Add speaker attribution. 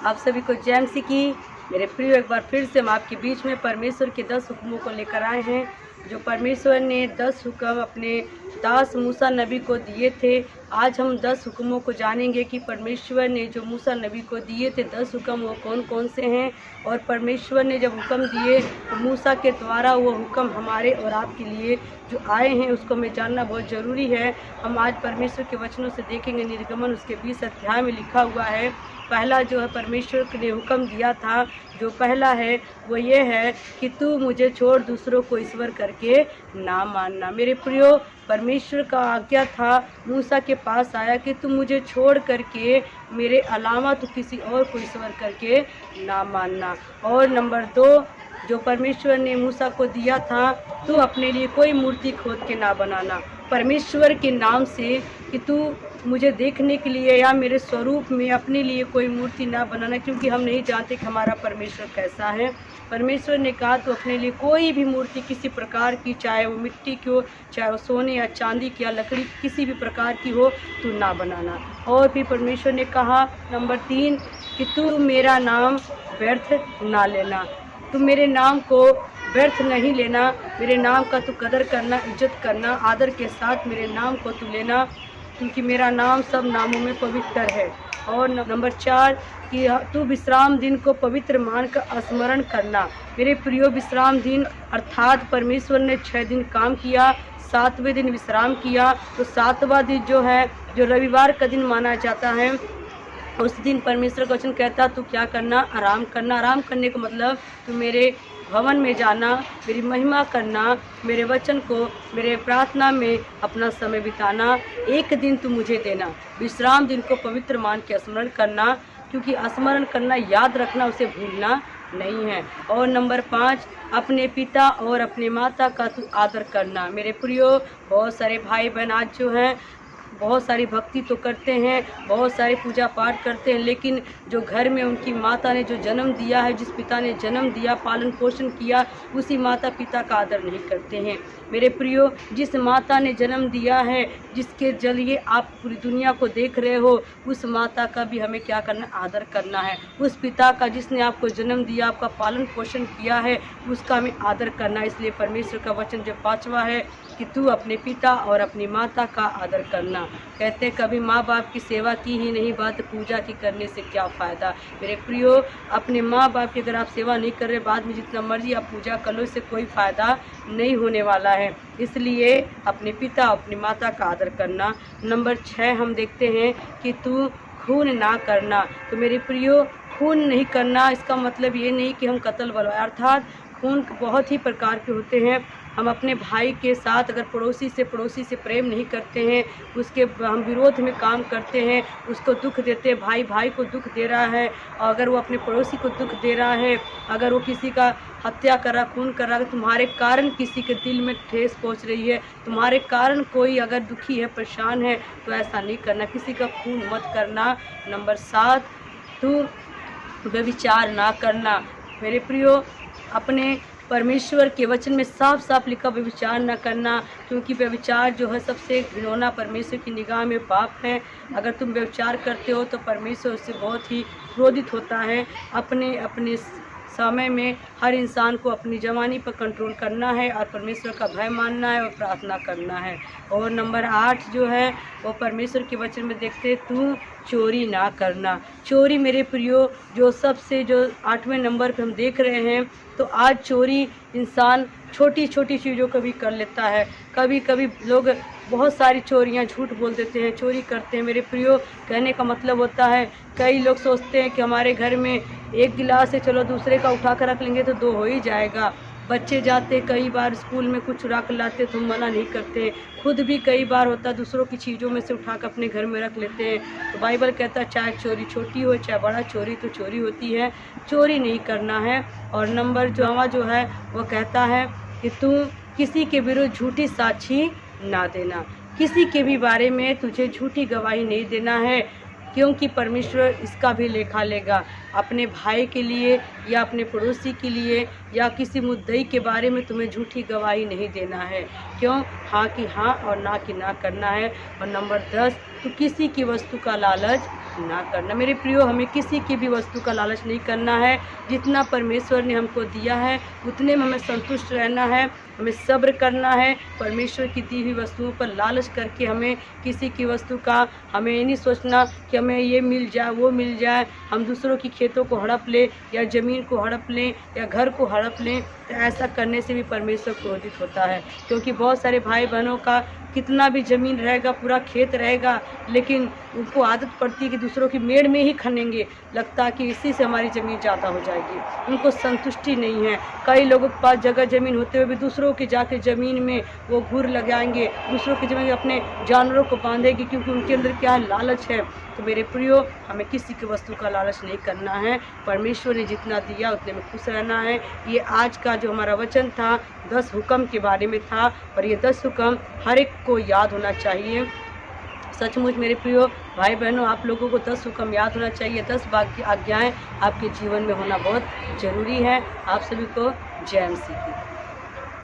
Speaker 1: आप सभी को जय मसीह की। मेरे प्रिय, एक बार फिर से हम आपके बीच में परमेश्वर के 10 हुक्मों को लेकर आए हैं, जो परमेश्वर ने 10 हुक्म अपने दास मूसा नबी को दिए थे। आज हम 10 हुक्मों को जानेंगे कि परमेश्वर ने जो मूसा नबी को दिए थे 10 हुक्म वो कौन कौन से हैं, और परमेश्वर ने जब हुक्म दिए तो मूसा के द्वारा वो हुक्म हमारे और आपके लिए जो आए हैं उसको हमें जानना बहुत ज़रूरी है। हम आज परमेश्वर के वचनों से देखेंगे। निर्गमन उसके 20 अध्याय में लिखा हुआ है, पहला जो है परमेश्वर ने हुक्म दिया था, जो पहला है वो ये है कि तू मुझे छोड़ दूसरों को ईश्वर करके ना मानना। मेरे प्रियो, परमेश्वर का आज्ञा था, मूसा के पास आया कि तू मुझे छोड़ करके मेरे अलावा तू किसी और को ईश्वर करके ना मानना। और नंबर 2 जो परमेश्वर ने मूसा को दिया था, तू अपने लिए कोई मूर्ति खोद के ना बनाना। परमेश्वर के नाम से कि तू मुझे देखने के लिए या मेरे स्वरूप में अपने लिए कोई मूर्ति ना बनाना, क्योंकि हम नहीं जानते कि हमारा परमेश्वर कैसा है। परमेश्वर ने कहा तो अपने लिए कोई भी मूर्ति किसी प्रकार की, चाहे वो मिट्टी की हो, चाहे वो सोने या चांदी की या लकड़ी किसी भी प्रकार की हो, तू ना बनाना। और भी परमेश्वर ने कहा नंबर 3 कि तू मेरा नाम व्यर्थ ना लेना। तू मेरे नाम को व्यर्थ नहीं लेना, मेरे नाम का तू कदर करना, इज्जत करना, आदर के साथ मेरे नाम को तू लेना, क्योंकि मेरा नाम सब नामों में पवित्र है। और नंबर 4 कि तू विश्राम दिन को पवित्र मानकर स्मरण करना। मेरे प्रियो, विश्राम दिन अर्थात परमेश्वर ने 6 दिन काम किया, 7वें दिन विश्राम किया। तो 7वां दिन जो है, जो रविवार का दिन माना जाता है, उस दिन परमेश्वर का वचन कहता तू क्या करना, आराम करना। आराम करने का मतलब तू मेरे भवन में जाना, मेरी महिमा करना, मेरे वचन को, मेरे प्रार्थना में अपना समय बिताना। एक दिन तू मुझे देना, विश्राम दिन को पवित्र मान के स्मरण करना, क्योंकि स्मरण करना, याद रखना, उसे भूलना नहीं है। और नंबर 5 अपने पिता और अपने माता का तू आदर करना। मेरे प्रियो, बहुत सारे भाई बहन आज जो हैं बहुत सारी भक्ति तो करते हैं, बहुत सारे पूजा पाठ करते हैं, लेकिन जो घर में उनकी माता ने जो जन्म दिया है, जिस पिता ने जन्म दिया, पालन पोषण किया, उसी माता पिता का आदर नहीं करते हैं। मेरे प्रियो, जिस माता ने जन्म दिया है, जिसके जरिए आप पूरी दुनिया को देख रहे हो, उस माता का भी हमें क्या करना, आदर करना है। उस पिता का जिसने आपको जन्म दिया, आपका पालन पोषण किया है, उसका हमें आदर करना। इसलिए परमेश्वर का वचन जो 5वां है कि तू अपने पिता और अपनी माता का आदर करना। कहते कभी माँ बाप की सेवा की ही नहीं, बात पूजा की करने से क्या फ़ायदा। मेरे प्रियो, अपने माँ बाप की अगर आप सेवा नहीं कर रहे, बाद में जितना मर्जी आप पूजा कर लो, इससे कोई फ़ायदा नहीं होने वाला है। इसलिए अपने पिता अपनी माता का आदर करना। नंबर 6 हम देखते हैं कि तू खून ना करना। तो मेरे प्रियो, खून नहीं करना इसका मतलब ये नहीं कि हम कत्ल बलवाए, अर्थात खून बहुत ही प्रकार के होते हैं। हम अपने भाई के साथ अगर पड़ोसी से प्रेम नहीं करते हैं, उसके हम विरोध में काम करते हैं, उसको दुख देते हैं, भाई भाई को दुख दे रहा है, अगर वो अपने पड़ोसी को दुख दे रहा है, अगर वो किसी का हत्या कर रहा, खून कर रहा है, तुम्हारे कारण किसी के दिल में ठेस पहुंच रही है, तुम्हारे कारण कोई अगर दुखी है, परेशान है, तो ऐसा नहीं करना, किसी का खून मत करना। नंबर 7 तू व्यभिचार ना करना। मेरे प्रियो, अपने परमेश्वर के वचन में साफ साफ लिखा व्यभिचार न करना, क्योंकि व्यभिचार जो है सबसे घिनौना परमेश्वर की निगाह में पाप है। अगर तुम व्यभिचार करते हो तो परमेश्वर उससे बहुत ही क्रोधित होता है। अपने अपने समय में हर इंसान को अपनी जवानी पर कंट्रोल करना है और परमेश्वर का भय मानना है और प्रार्थना करना है। और नंबर 8 जो है वो परमेश्वर के वचन में देखते तू चोरी ना करना। चोरी मेरे प्रियो, जो सबसे जो 8वें नंबर पे हम देख रहे हैं, तो आज चोरी इंसान छोटी छोटी चीज़ों को भी कर लेता है। कभी कभी लोग बहुत सारी चोरियां झूठ बोल देते हैं, चोरी करते हैं। मेरे प्रियो, कहने का मतलब होता है, कई लोग सोचते हैं कि हमारे घर में एक गिलास है, चलो दूसरे का उठा कर रख लेंगे तो 2 हो ही जाएगा। बच्चे जाते कई बार स्कूल में कुछ चुरा कर लाते तो हम मना नहीं करते, खुद भी कई बार होता दूसरों की चीज़ों में से उठा कर अपने घर में रख लेते हैं। तो बाइबल कहता है चाहे चोरी छोटी हो चाहे बड़ा, चोरी तो चोरी होती है, चोरी नहीं करना है। और नंबर जो है वो कहता है कि तू किसी के विरुद्ध झूठी साक्षी ना देना। किसी के भी बारे में तुझे झूठी गवाही नहीं देना है, क्योंकि परमेश्वर इसका भी लेखा लेगा। अपने भाई के लिए या अपने पड़ोसी के लिए या किसी मुद्दई के बारे में तुम्हें झूठी गवाही नहीं देना है। क्यों? हाँ की हाँ और ना की ना करना है। और नंबर 10, तो किसी की वस्तु का लालच ना करना। मेरे प्रियो, हमें किसी की भी वस्तु का लालच नहीं करना है। जितना परमेश्वर ने हमको दिया है उतने में हमें संतुष्ट रहना है, हमें सब्र करना है। परमेश्वर की दी हुई वस्तुओं पर लालच करके हमें किसी की वस्तु का हमें ये नहीं सोचना कि हमें ये मिल जाए वो मिल जाए। हम दूसरों की खेतों को हड़प लें या ज़मीन को हड़प लें या घर को हड़प लें, तो ऐसा करने से भी परमेश्वर क्रोधित होता है। क्योंकि बहुत सारे भाई बहनों का कितना भी ज़मीन रहेगा, पूरा खेत रहेगा, लेकिन उनको आदत पड़ती है कि दूसरों की मेड़ में ही खनेंगे। लगता है कि इसी से हमारी ज़मीन ज़्यादा हो जाएगी। उनको संतुष्टि नहीं है। कई लोगों के पास जगह ज़मीन होते हुए भी दूसरों की जाके ज़मीन में वो घूर लगाएंगे, दूसरों की ज़मीन में अपने जानवरों को बांधेंगे, क्योंकि उनके अंदर क्या है, लालच है। तो मेरे प्रियो, हमें किसी की वस्तु का लालच नहीं करना है। परमेश्वर ने जितना दिया उतने में खुश रहना है। ये आज का जो हमारा वचन था 10 हुक्म के बारे में था, और ये 10 हुक्म हर एक को याद होना चाहिए। सचमुच मेरे प्रियो भाई बहनों, आप लोगों को 10 हुक्म याद होना चाहिए। 10 आज्ञाएँ आपके जीवन में होना बहुत ज़रूरी है। आप सभी को जय मसीह की।